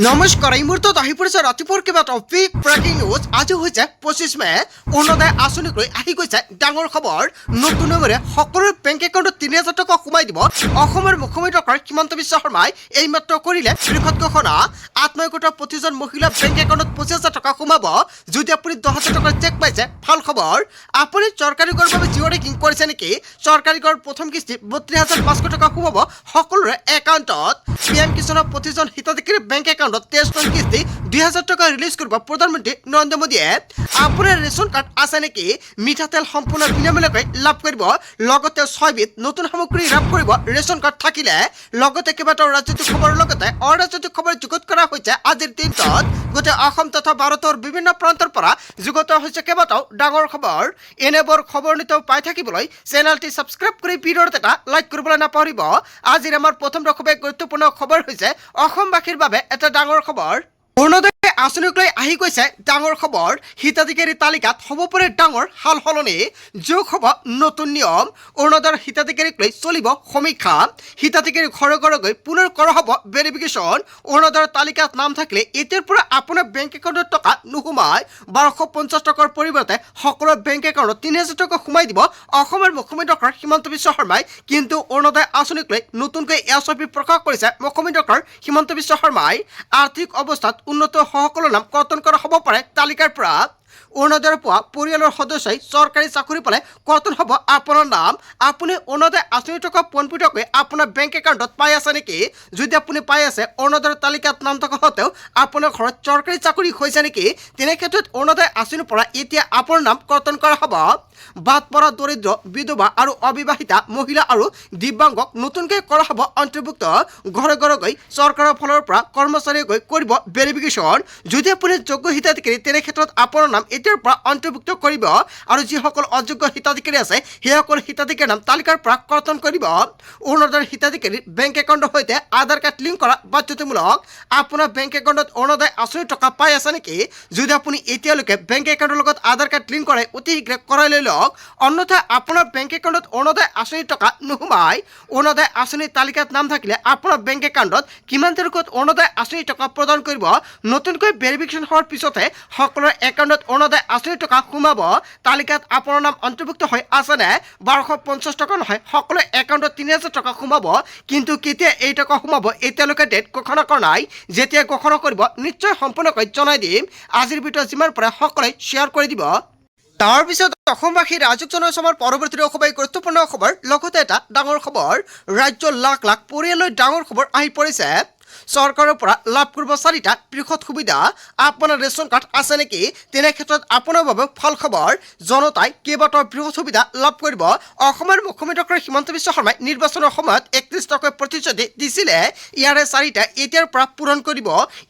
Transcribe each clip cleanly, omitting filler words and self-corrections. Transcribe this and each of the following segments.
নমস্কাৰ এই মুহূৰ্তত আহি পৰিছে ৰাতিপুৱাৰ কেইবাটাও বিগ ব্ৰেকিং নিউজ। আজি হৈছে 25 মে। অৰুণোদয় আঁচনিক লৈ আহি গৈছে ডাঙৰ খবৰ। নতুন নিয়মেৰে সকলোৰে বেংক একাউণ্টত ৩,০০০ টকা সোমাই দিব অসমৰ মুখ্যমন্ত্ৰী ডক্টৰ হিমন্ত বিশ্ব শৰ্মাই এইমাত্ৰ কৰিলে বৃহৎ ঘোষণা। আত্মসহায়ক প্ৰতিজন মহিলা বেংক একাউণ্টত ২৫,০০০ টকা সোমাব। যদি আপুনি ১০,০০০ টকাৰ চেক পাইছে ভাল খবৰ। আপুনি চৰকাৰী কৰৰ বাবে জিঅ' ৰেকিং কৰিছে নেকি? চৰকাৰী কৰৰ প্ৰথম কিস্তি ৩২,৫০০ টকা সোমাব সকলোৰে একাউণ্টত। PM কিষাণৰ প্ৰতিজন হিতাধিকাৰীৰ বেংক একাউণ্টত ২৩ নং কিস্তি ২,০০০ টকা ৰিলিজ কৰিব প্ৰধানমন্ত্ৰী নৰেন্দ্ৰ মোদীয়ে। আপোনাৰ ৰেচন কাৰ্ড আছে নেকি? মিঠাতেল সম্পূৰ্ণ বিনামূলীয়াকৈ লাভ কৰিব। লগতে ৬বিধ নতুন সামগ্ৰী লাভ কৰিব ৰেচন কাৰ্ড থাকিলে। লগতে কেইবাটাও ৰাজনৈতিক খবৰৰ লগতে অৰাজনৈতিক খবৰ যুগুত কৰা হৈছে আজিৰ দিনটোত। গোটেই অসম তথা ভাৰতৰ বিভিন্ন প্ৰান্তৰ পৰা যুগুত হৈছে কেইবাটাও ডাঙৰ খবৰ। এনেবোৰ খবৰ নিতৌ পাই থাকিবলৈ চেনেলটি ছাবস্ক্ৰাইব কৰি ভিডিঅ'ত এটা লাইক কৰিবলৈ নাপাহৰিব। আজিৰ আমাৰ প্ৰথম খুবেই গুৰুত্বপূৰ্ণ খবৰ হৈছে অসমবাসীৰ বাবে এটা ডাঙৰ খবৰ। অৰুণোদয় আঁচনিক লৈ আহি গৈছে ডাঙৰ খবৰ। হিতাধিকাৰী তালিকাত হ'ব পাৰে ডাঙৰ সাল সলনি। যোগ হ'ব নতুন নিয়ম। অৰুণোদয়ৰ হিতাধিকাৰীক লৈ চলিব সমীক্ষা। হিতাধিকাৰী ঘৰে ঘৰে গৈ পুনৰ কৰা হ'ব ভেৰিফিকেশ্যন। অৰুণোদয়ৰ তালিকাত নাম থাকিলে এতিয়াৰ পৰা আপোনাৰ বেংক একাউণ্টত টকা নোসোমায়। ১২৫০ টকাৰ পৰিৱৰ্তে সকলো বেংক একাউণ্টত ৩,০০০ টকা সোমাই দিব অসমৰ মুখ্যমন্ত্ৰী ডক্টৰ হিমন্ত বিশ্ব শৰ্মাই। কিন্তু অৰুণোদয় আঁচনিক লৈ নতুনকৈ এই ছবি প্ৰকাশ কৰিছে মুখ্যমন্ত্ৰী ডক্টৰ হিমন্ত বিশ্ব শৰ্মাই। আৰ্থিক অৱস্থাত উন্নত সকলৰ নাম কৰ্তন কৰা হ'ব পাৰে তালিকাৰ পৰা। অৰুণোদয়ৰ পোৱা পৰিয়ালৰ সদস্যই চৰকাৰী চাকৰি পালে কৰ্তন হ'ব আপোনাৰ নাম। আপুনি অৰুণোদয় আঁচনিৰ টকা পোনপটীয়াকৈ আপোনাৰ বেংক একাউণ্টত পাই আছে নেকি? যদি আপুনি পাই আছে, অৰুণোদয়ৰ তালিকাত নাম থকা সত্ত্বেও আপোনাৰ ঘৰত চৰকাৰী চাকৰি হৈছে নেকি? তেনে ক্ষেত্ৰত অৰুণোদয় আঁচনিৰ পৰা এতিয়া আপোনাৰ নাম কৰ্তন কৰা হ'ব। বাদ পৰা দৰিদ্ৰ, বিধৱা আৰু অবিবাহিতা মহিলা আৰু দিব্যাংগক নতুনকৈ কৰা হ'ব অন্তৰ্ভুক্ত। ঘৰে ঘৰে গৈ চৰকাৰৰ ফালৰ পৰা কৰ্মচাৰীয়ে গৈ কৰিব ভেৰিফিকেশ্যন। যদি আপুনি যোগ্য হিতাধিকাৰী তেনে ক্ষেত্ৰত আপোনাৰ নাম এতিয়াৰ পৰা অন্তৰ্ভুক্ত কৰিব আৰু যিসকল অযোগ্য হিতাধিকাৰী আছে সেইসকল হিতাধিকাৰীৰ নাম তালিকাৰ পৰা কৰ্তন কৰিব। অৰুণোদয়ৰ হিতাধিকাৰীৰ বেংক একাউণ্টৰ সৈতে আধাৰ কাৰ্ড লিংক কৰা বাধ্যতামূলক। আপোনাৰ বেংক একাউণ্টত অৰুণোদয় আঁচনিৰ টকা পাই আছে নেকি? যদি আপুনি এতিয়ালৈকে বেংক একাউণ্টৰ লগত আধাৰ কাৰ্ড লিংক কৰাই অতি শীঘ্ৰে কৰাই লৈ লওক, অন্যথা আপোনাৰ বেংক একাউণ্টত অৰুণোদয় আঁচনিৰ টকা নোসোমায়। অৰুণোদয় আঁচনিৰ তালিকাত নাম থাকিলে আপোনাৰ বেংক একাউণ্টত কিমান তাৰিখত অৰুণোদয় আঁচনিৰ টকা প্ৰদান কৰিব। নতুনকৈ ভেৰিফিকেশ্যন হোৱাৰ পিছতহে সকলোৰে একাউণ্টত অৰুণোদয় আঁচনিৰ টকা সোমাব। তালিকাত আপোনাৰ নাম অন্তৰ্ভুক্ত হৈ আছেনে? ১২৫০ টকা নহয়, সকলো একাউণ্টত ৩,০০০ টকা সোমাব। কিন্তু কেতিয়া এই টকা সোমাব এতিয়ালৈকে ডেট ঘোষণা কৰা নাই। যেতিয়া ঘোষণা কৰিব নিশ্চয় সম্পূৰ্ণকৈ জনাই দিম। আজিৰ ভিডিঅ' যিমান পাৰে সকলোৱে শ্বেয়াৰ কৰি দিব। তাৰপিছত অসমবাসীৰ ৰাজক জনসমৰ পৰৱৰ্তী খুবেই গুৰুত্বপূৰ্ণ খবৰ, লগতে এটা ডাঙৰ খবৰ। ৰাজ্যৰ লাখ লাখ পৰিয়াললৈ ডাঙৰ খবৰ আহি পৰিছে। চৰকাৰৰ পৰা লাভ কৰিব ৪টা বৃহৎ সুবিধা। আপোনাৰ ৰেচন কাৰ্ড আছে নেকি? তেনে ক্ষেত্ৰত আপোনাৰ বাবে ভাল খবৰ। জনতাই কেইবাটাও বৃহৎ সুবিধা লাভ কৰিব। অসমৰ মুখ্যমন্ত্ৰী ডক্টৰ হিমন্ত বিশ্ব শৰ্মাই নিৰ্বাচনৰ সময়ত ৩১টাকৈ প্ৰতিশ্ৰুতি দিছিলে। ইয়াৰে ৪টা এতিয়াৰ পৰা পূৰণ কৰিব।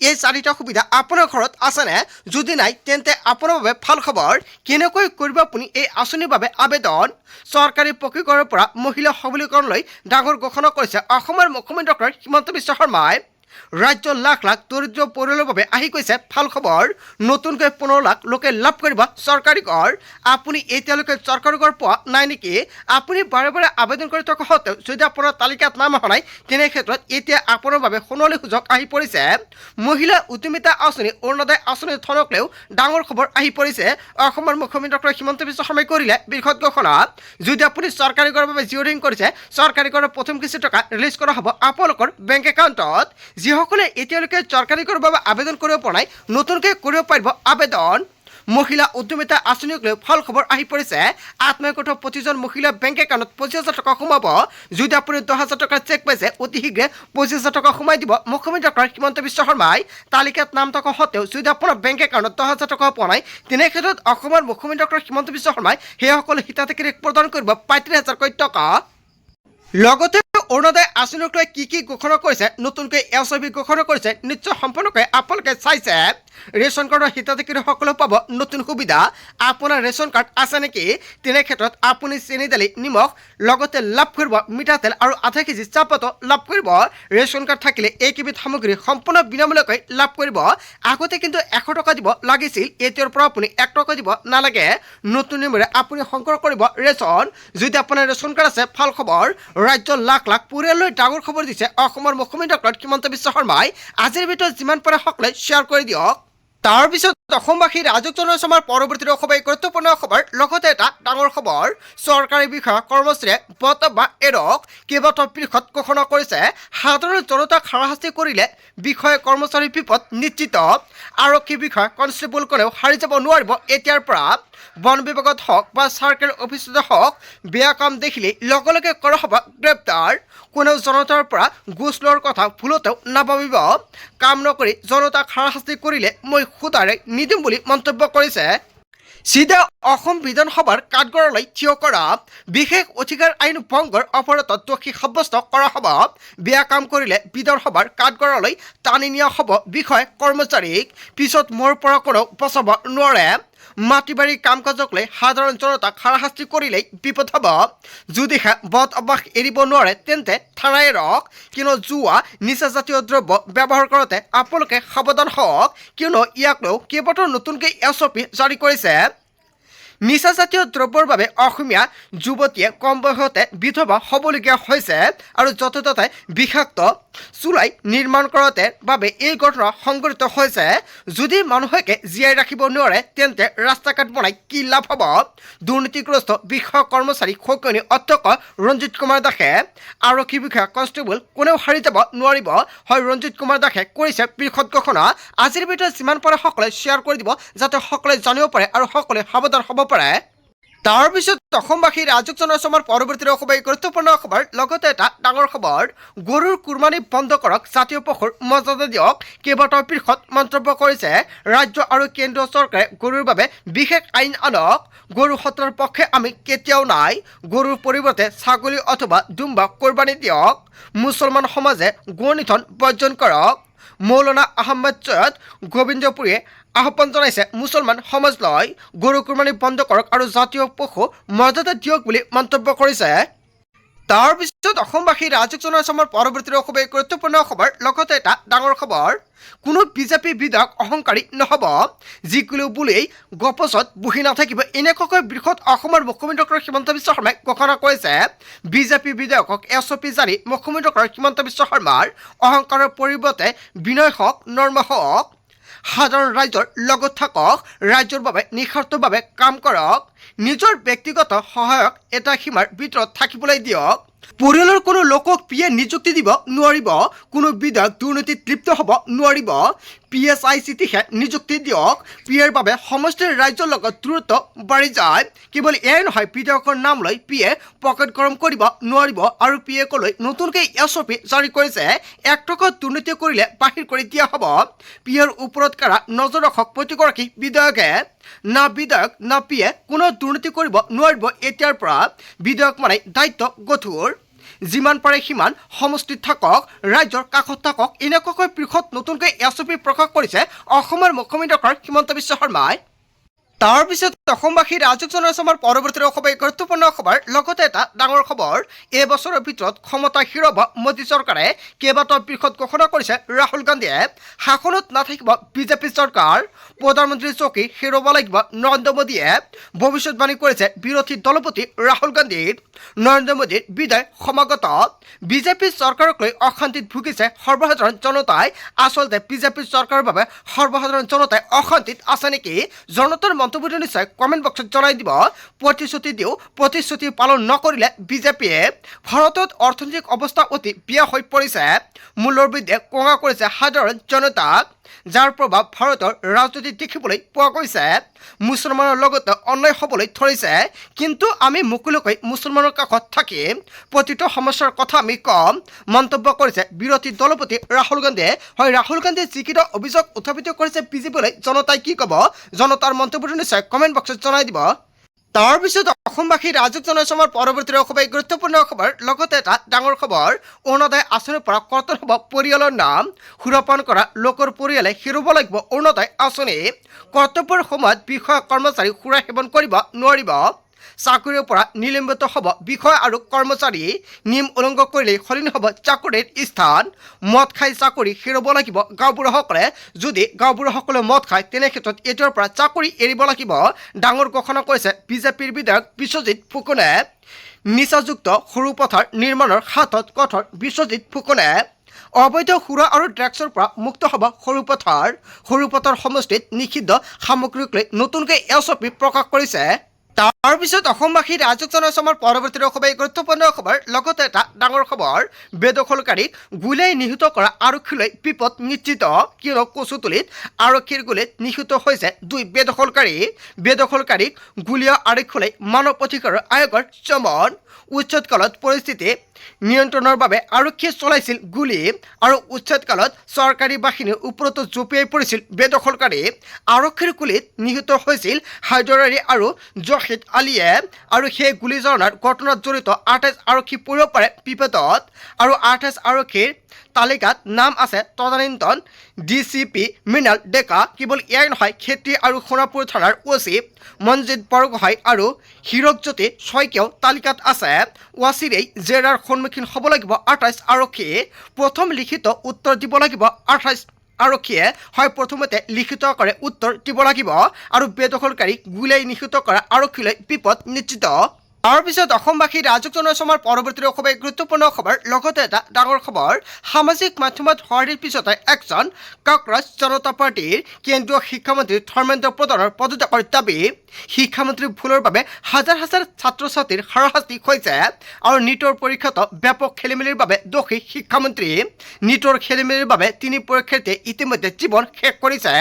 এই ৪টা সুবিধা আপোনাৰ ঘৰত আছেনে? যদি নাই তেন্তে আপোনাৰ বাবে ভাল খবৰ। কেনেকৈ কৰিব আপুনি এই আঁচনিৰ বাবে আবেদন? চৰকাৰী প্ৰশিক্ষণৰ পৰা মহিলা সবলীকৰণলৈ ডাঙৰ ঘোষণা কৰিছে অসমৰ মুখ্যমন্ত্ৰী ডক্টৰ হিমন্ত বিশ্ব শৰ্মাই। ৰাজ্যৰ লাখ লাখ দৰিদ্ৰ পৰিয়ালৰ বাবে আহি গৈছে ভাল খবৰ। নতুনকৈ ১৫ লাখ লোকে লাভ কৰিব চৰকাৰী ঘৰ। আপুনি এতিয়ালৈকে চৰকাৰী ঘৰ পোৱা নাই নেকি? আপুনি বাৰে বাৰে আবেদন কৰি থকা সত্ত্বেও যদি আপোনাৰ তালিকাত নাম অহা নাই, তেনে ক্ষেত্ৰত এতিয়া আপোনাৰ বাবে সোণালী সুযোগ আহি পৰিছে। মহিলা উদ্যমিতা আঁচনি অৰুণোদয় আঁচনিৰ ধনক লৈও ডাঙৰ খবৰ আহি পৰিছে। অসমৰ মুখ্যমন্ত্ৰী ডক্টৰ হিমন্ত বিশ্ব শৰ্মাই কৰিলে বৃহৎ ঘোষণা। যদি আপুনি চৰকাৰী ঘৰৰ বাবে জিঅ' ৰেকিং কৰিছে, চৰকাৰী ঘৰৰ প্ৰথম কিস্তি টকা ৰিলিজ কৰা হ'ব আপোনালোকৰ বেংক একাউণ্টত। যিসকলে এতিয়ালৈকে চৰকাৰী ঘৰৰ বাবে আবেদন কৰিব পৰা নাই, নতুনকৈ কৰিব পাৰিব আবেদন। মহিলা উদ্যমিতা আঁচনিক লৈ ভাল খবৰ আহি পৰিছে। আত্মসহায়ক প্ৰতিজন মহিলা বেংক একাউণ্টত ২৫,০০০ টকা সোমাব। যদি আপুনি ১০,০০০ টকাৰ চেক পাইছে, অতি শীঘ্ৰে ২৫,০০০ টকা সোমাই দিব মুখ্যমন্ত্ৰী ডক্টৰ হিমন্ত বিশ্ব শৰ্মাই। তালিকাত নাম থকা সত্ত্বেও যদি আপোনাৰ বেংক একাউণ্টত ১০,০০০ টকা পোৱা নাই, তেনে ক্ষেত্ৰত অসমৰ মুখ্যমন্ত্ৰী ডক্টৰ হিমন্ত বিশ্ব শৰ্মাই সেইসকল হিতাধিকাৰীক প্ৰদান কৰিব ৩৫,০০০ টকা। লগতে অৰুণোদয় আঁচনিক লৈ কি ঘোষণা কৰিছে, নতুনকৈ এই ছবি ঘোষণা কৰিছে, নিশ্চয় সম্পূৰ্ণকৈ আপোনালোকে চাইছে। ৰেচন কাৰ্ডৰ হিতাধিকাৰীসকলে পাব নতুন সুবিধা। আপোনাৰ ৰেচন কাৰ্ড আছে নেকি? তেনে ক্ষেত্ৰত আপুনি চেনি দালি নিমখ লগতে লাভ কৰিব মিঠাতেল আৰু আধা কেজি চাহপাতো লাভ কৰিব। ৰেচন কাৰ্ড থাকিলে এইকেইবিধ সামগ্ৰী সম্পূৰ্ণ বিনামূলীয়াকৈ লাভ কৰিব। আগতে কিন্তু 100 টকা দিব লাগিছিল, এতিয়াৰ পৰা আপুনি 1 টকা দিব নালাগে। নতুন নিয়মেৰে আপুনি সংগ্ৰহ কৰিব ৰেচন। যদি আপোনাৰ ৰেচন কাৰ্ড আছে, ভাল খবৰ। ৰাজ্যৰ লাখ লাখ পৰিয়াললৈ ডাঙৰ খবৰ দিছে অসমৰ মুখ্যমন্ত্ৰী ডক্টৰ হিমন্ত বিশ্ব শৰ্মাই। আজিৰ ভিতৰত যিমান পাৰে সকলোৱে শ্বেয়াৰ কৰি দিয়ক। তাৰপিছত অসমবাসী ৰাজক জনাইছে আমাৰ পৰৱৰ্তী খুবেই গুৰুত্বপূৰ্ণ খবৰ। লগতে এটা ডাঙৰ খবৰ, চৰকাৰী বিষয়া কৰ্মচাৰীয়ে পদ বা এৰক কেইবাটাও পৃষ্ঠত ঘোষণা কৰিছে। সাধাৰণ জনতাক হাৰাশাস্তি কৰিলে বিষয়া কৰ্মচাৰীৰ বিপদ নিশ্চিত। আৰক্ষী বিষয়া কনষ্টেবল কোনেও হাৰি যাব নোৱাৰিব এতিয়াৰ পৰা। বন বিভাগত হওক বা চাৰ্কেল অফিচতে হওক, বেয়া কাম দেখিলে লগে লগে কৰা হ'ব গ্ৰেপ্তাৰ। কোনেও জনতাৰ পৰা ঘোচ লোৱাৰ কথা ভুলতেও নাভাবিব। কাম নকৰি জনতাক হাৰাশাস্তি কৰিলে মই সুতাৰে নিদিম বুলি মন্তব্য কৰিছে। চিধা অসম বিধানসভাৰ কাঠগড়ালৈ থিয় কৰা। বিশেষ অধিকাৰ আইন ভংগৰ অপৰাধত দোষী সাব্যস্ত কৰা হ'ব। বেয়া কাম কৰিলে বিধানসভাৰ কাঠগড়ালৈ টানি নিয়া হ'ব বিষয়া কৰ্মচাৰীক। পিছত মোৰ পৰা কোনেও বচাব নোৱাৰে। মাটি বাৰী কাম কাজক লৈ সাধাৰণ জনতাক হাৰাশাস্তি কৰিলেই বিপদ হ'ব। যদিহে বদ অভ্যাস এৰিব নোৱাৰে তেন্তে থানাই এৰক। কিয়নো জুৱা নিচাজাতীয় দ্ৰব্য ব্যৱহাৰ কৰোঁতে আপোনালোকে সাৱধান হওক, কিয়নো ইয়াক লৈ কেইবাটাও নতুনকৈ SOP জাৰি কৰিছে। নিচাজাতীয় দ্ৰব্যৰ বাবে অসমীয়া যুৱতীয়ে কম বয়সতে বিধৱা হ'বলগীয়া হৈছে আৰু য'তে ত'তে বিষাক্ত চুলাই নিৰ্মাণ কৰোঁতে বাবে এই ঘটনা সংঘটিত হৈছে। যদি মানুহকে জীয়াই ৰাখিব নোৱাৰে তেন্তে ৰাস্তা ঘাট বনাই কি লাভ হ'ব? দুৰ্নীতিগ্ৰস্ত বিষয়া কৰ্মচাৰী সৌকনী অধ্যক্ষ ৰঞ্জিত কুমাৰ দাসে। আৰক্ষী বিষয়া কনষ্টেবল কোনেও হাৰি যাব নোৱাৰিব, হয় ৰঞ্জিত কুমাৰ দাসে কৰিছে বৃহৎ ঘোষণা। আজিৰ ভিতৰত যিমান পাৰে সকলোৱে শ্বেয়াৰ কৰি দিব যাতে সকলোৱে জানিব পাৰে আৰু সকলোৱে সাৱধান হ'ব পাৰে। তাৰপিছত অসমবাসী ৰাজক জনাইছে আমাৰ পৰৱৰ্তী খুবেই গুৰুত্বপূৰ্ণ খবৰ। লগতে এটা ডাঙৰ খবৰ, গৰুৰ কুৰবানী বন্ধ কৰক, জাতীয় পশুৰ মৰ্যাদা দিয়ক। কেইবাটাও পৃষ্ঠত মন্তব্য কৰিছে ৰাজ্য আৰু কেন্দ্ৰীয় চৰকাৰে গৰুৰ বাবে বিশেষ আইন আনক। গৰু হত্যাৰ পক্ষে আমি কেতিয়াও নাই। গৰুৰ পৰিৱৰ্তে ছাগলী অথবা দুম্বা কোৰবানী দিয়ক। মুছলমান সমাজে গো নিধন বৰ্জন কৰক। মৌলানা আহমেদ চৈয়দ গোবিন্দপুৰীয়ে আহ্বান জনাইছে মুছলমান সমাজলৈ। গৰু কুৰবানী বন্ধ কৰক আৰু জাতীয় পশু মৰ্যাদা দিয়ক বুলি মন্তব্য কৰিছে। তাৰপিছত অসমবাসী ৰাজক জনাইছে আমাৰ পৰৱৰ্তী খুবেই গুৰুত্বপূৰ্ণ খবৰ। লগতে এটা ডাঙৰ খবৰ, কোনো বিজেপি বিধায়ক অহংকাৰী নহ'ব। যিকোনো বুলিয়েই গপচত বহি নাথাকিব, এনেকুৱাকৈ বৃহৎ অসমৰ মুখ্যমন্ত্ৰী ডক্টৰ হিমন্ত বিশ্ব শৰ্মাই ঘোষণা কৰিছে। বিজেপি বিধায়কক SOP জাৰি মুখ্যমন্ত্ৰী ডক্টৰ হিমন্ত বিশ্ব শৰ্মাৰ অহংকাৰৰ পৰিৱৰ্তে বিনয় হওক, নৰ্ম হওক। সাধাৰণ ৰাইজৰ লগত থাকক, ৰাজ্যৰ বাবে নিঃস্বাৰ্থভাৱে কাম কৰক। নিজৰ ব্যক্তিগত সহায়ক এটা সীমাৰ ভিতৰত থাকিবলৈ দিয়ক। পৰিয়ালৰ কোনো লোকক পিয়ে নিযুক্তি দিব নোৱাৰিব। কোনো বিধায়ক দুৰ্নীতিত লিপ্ত হ'ব নোৱাৰিব। PSICTহে নিযুক্তি দিয়ক। পিয়েৰ বাবে সমষ্টিৰ ৰাজ্যৰ লগত দূৰত্ব বাঢ়ি যায়। কেৱল এয়াই নহয়, বিধায়কৰ নাম লৈ পিয়ে পকেট গৰম কৰিব নোৱাৰিব। আৰু পিয়েকলৈ নতুনকৈ SOP জাৰি কৰিছে। 1 টকা দুৰ্নীতি কৰিলে বাহিৰ কৰি দিয়া হ'ব। পিয়েৰ ওপৰত কাৰা নজৰ ৰাখক প্ৰতিগৰাকী বিধায়কে। না বিধায়ক না পিয়ে কোনো দুৰ্নীতি কৰিব নোৱাৰিব এতিয়াৰ পৰা। বিধায়ক মানে দায়িত্ব গধুৰ। যিমান পাৰে সিমান সমষ্টিত থাকক, ৰাজ্যৰ কাষত থাকক, এনেকুৱাকৈ বৃহৎ নতুনকৈ SOP প্ৰকাশ কৰিছে অসমৰ মুখ্যমন্ত্ৰী ডক্টৰ হিমন্ত বিশ্ব শৰ্মাই। তাৰপিছত অসমবাসী ৰাজক জনাইছে আমাৰ পৰৱৰ্তী খুবেই গুৰুত্বপূৰ্ণ খবৰ। লগতে এটা ডাঙৰ খবৰ, এইবছৰৰ ভিতৰত ক্ষমতা হেৰুৱাব মোদী চৰকাৰে। কেইবাটাও বৃহৎ ঘোষণা কৰিছে ৰাহুল গান্ধীয়ে। শাসনত নাথাকিব বিজেপি চৰকাৰ। প্ৰধানমন্ত্ৰীৰ চকী হেৰুৱাব লাগিব নৰেন্দ্ৰ মোদীয়ে। ভৱিষ্যতবাণী কৰিছে বিৰোধী দলপতি ৰাহুল গান্ধীৰ। নৰেন্দ্ৰ মোদীৰ বিদায় সমাগত। বিজেপি চৰকাৰক লৈ অশান্তিত ভুগিছে সৰ্বসাধাৰণ জনতাই। আচলতে বিজেপি চৰকাৰৰ বাবে সৰ্বসাধাৰণ জনতাই অশান্তিত আছে নেকি? জনতাৰ মন্তব্যটো নিশ্চয় কমেণ্ট বক্সত জনাই দিব। প্ৰতিশ্ৰুতি দিও প্ৰতিশ্ৰুতি পালন নকৰিলে বিজেপিয়ে। ভাৰতত অৰ্থনৈতিক অৱস্থা অতি বেয়া হৈ পৰিছে। মূল্যৰ বৃদ্ধিয়ে কঙা কৰিছে সাধাৰণ জনতাক, যাৰ প্ৰভাৱ ভাৰতৰ ৰাজনীতিত দেখিবলৈ পোৱা গৈছে। মুছলমানৰ লগতে অন্যায় হ'বলৈ ধৰিছে, কিন্তু আমি মুকলিকৈ মুছলমানৰ কাষত থাকিম। প্ৰতিটো সমস্যাৰ কথা আমি কম, মন্তব্য কৰিছে বিৰোধী দলপতি ৰাহুল গান্ধীয়ে। হয়, ৰাহুল গান্ধীয়ে যিকেইটা অভিযোগ উত্থাপিত কৰিছে বিজেপিলৈ জনতাই কি ক'ব? জনতাৰ মন্তব্যটো নিশ্চয় কমেণ্ট বক্সত জনাই দিব। তাৰপিছত অসমবাসী ৰাজক জনাইছে আমাৰ পৰৱৰ্তী খুবেই গুৰুত্বপূৰ্ণ খবৰ লগতে এটা ডাঙৰ খবৰ অৰুণোদয় আঁচনিৰ পৰা কৰ্তন হ'ব পৰিয়ালৰ নাম সুৰাপান কৰা লোকৰ পৰিয়ালে হেৰুব লাগিব অৰুণোদয় আঁচনি কৰ্তব্যৰ সময়ত বিষয়া কৰ্মচাৰী সুৰা সেৱন কৰিব নোৱাৰিব চাকৰিৰ পৰা নিলম্বিত হ'ব বিষয়া আৰু কৰ্মচাৰী নিয়ম উলংঘ কৰিলেই সলনি হ'ব চাকৰিৰ স্থান মদ খাই চাকৰি হেৰুব লাগিব গাঁওবুঢ়াসকলে যদি গাঁওবুঢ়াসকলে মদ খায় তেনে ক্ষেত্ৰত এতিয়াৰ পৰা চাকৰি এৰিব লাগিব ডাঙৰ ঘোষণা কৰিছে বিজেপিৰ বিধায়ক বিশ্বজিৎ ফুকনে নিচাযুক্ত সৰু পথাৰ নিৰ্মাণৰ হাতত কঠোৰ বিশ্বজিৎ ফুকনে অবৈধ সুৰা আৰু ড্ৰাগছৰ পৰা মুক্ত হ'ব সৰুপথাৰ সমষ্টিত নিষিদ্ধ সামগ্ৰীক লৈ নতুনকৈ এছঅপি প্ৰকাশ কৰিছে তাৰপিছত অসমবাসী ৰাজক জনাইছে আমাৰ পৰৱৰ্তী খুবেই গুৰুত্বপূৰ্ণ খবৰ লগতে এটা ডাঙৰ খবৰ বেদখলকাৰীক গুলীয়াই নিহত কৰা আৰক্ষীলৈ বিপদ নিশ্চিত কিয়নো কচুতলিত আৰক্ষীৰ গুলীত নিহত হৈছে দুই বেদখলকাৰীক গুলীয়া আৰক্ষীলৈ মানৱ অধিকাৰ আয়োগৰ চমন উচ্ছেদকালত পৰিস্থিতি নিয়ন্ত্ৰণৰ বাবে আৰক্ষীয়ে চলাইছিল গুলী আৰু উচ্ছেদকালত চৰকাৰী বাহিনীৰ ওপৰতো জঁপিয়াই পৰিছিল বেদখলকাৰী আৰক্ষীৰ গুলীত নিহত হৈছিল হায়দৰ আলী আৰু জহিদ আলীয়ে আৰু সেই গুলীচালনাৰ ঘটনাত জড়িত 28 আৰক্ষী পৰিব পাৰে বিপদত আৰু 28 আৰক্ষীৰ তালিকাত নাম আছে তদানীন্তন ডিচিপি মৃণাল ডেকা কেৱল এয়াই নহয় খেতি আৰু সোণাপুৰ থানাৰ ওচি মনজিৎ বৰগোহাঁই আৰু হীৰকজ্যোতি শইকীয়াও তালিকাত আছে ওয়াচিৰেই জেৰাৰ সন্মুখীন হ'ব লাগিব 28 আৰক্ষী প্ৰথম লিখিত উত্তৰ দিব লাগিব 28 আৰক্ষীয়ে হয় প্ৰথমতে লিখিত আকাৰে উত্তৰ দিব লাগিব আৰু বেদখলকাৰীক গুলীয়াই নিহত কৰা আৰক্ষীলৈ বিপদ নিশ্চিত তাৰপিছত অসমবাসী ৰাজক জনাইছে আমাৰ পৰৱৰ্তী খুবেই গুৰুত্বপূৰ্ণ খবৰ লগতে এটা ডাঙৰ খবৰ সামাজিক মাধ্যমত সঁহাৰিৰ পিছতে একজন কক্ৰজ জনতা পাৰ্টীৰ কেন্দ্ৰীয় শিক্ষামন্ত্ৰী ধৰ্মেন্দ্ৰ প্ৰধানৰ পদত্যাগৰ দাবী শিক্ষামন্ত্ৰীৰ ভুলৰ বাবে হাজাৰ হাজাৰ ছাত্ৰ ছাত্ৰীৰ হাৰাশাস্তি হৈছে আৰু নিটৰ পৰীক্ষাত ব্যাপক খেলিমেলিৰ বাবে দোষী শিক্ষামন্ত্ৰী নিটৰ খেলিমেলিৰ বাবে তিনি পৰীক্ষাৰ্থীয়ে ইতিমধ্যে জীৱন শেষ কৰিছে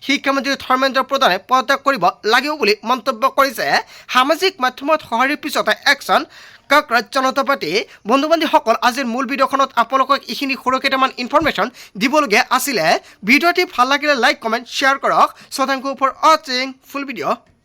শিক্ষামন্ত্ৰী ধৰ্মেন্দ্ৰ প্ৰধানে পদত্যাগ কৰিব লাগিব বুলি মন্তব্য কৰিছে সামাজিক মাধ্যমত সঁহাৰিৰ পিছতে একজন কক্ৰজ জনতা পাৰ্টি বন্ধু বান্ধৱীসকল আজিৰ মূল ভিডিঅ'খনত আপোনালোকক এইখিনি সৰু কেইটামান ইনফৰমেশ্যন দিবলগীয়া আছিলে ভিডিঅ'টি ভাল লাগিলে লাইক কমেণ্ট শ্বেয়াৰ কৰক চ' থেংক ইউ ফৰ ৱাচিং ফুল ভিডিঅ'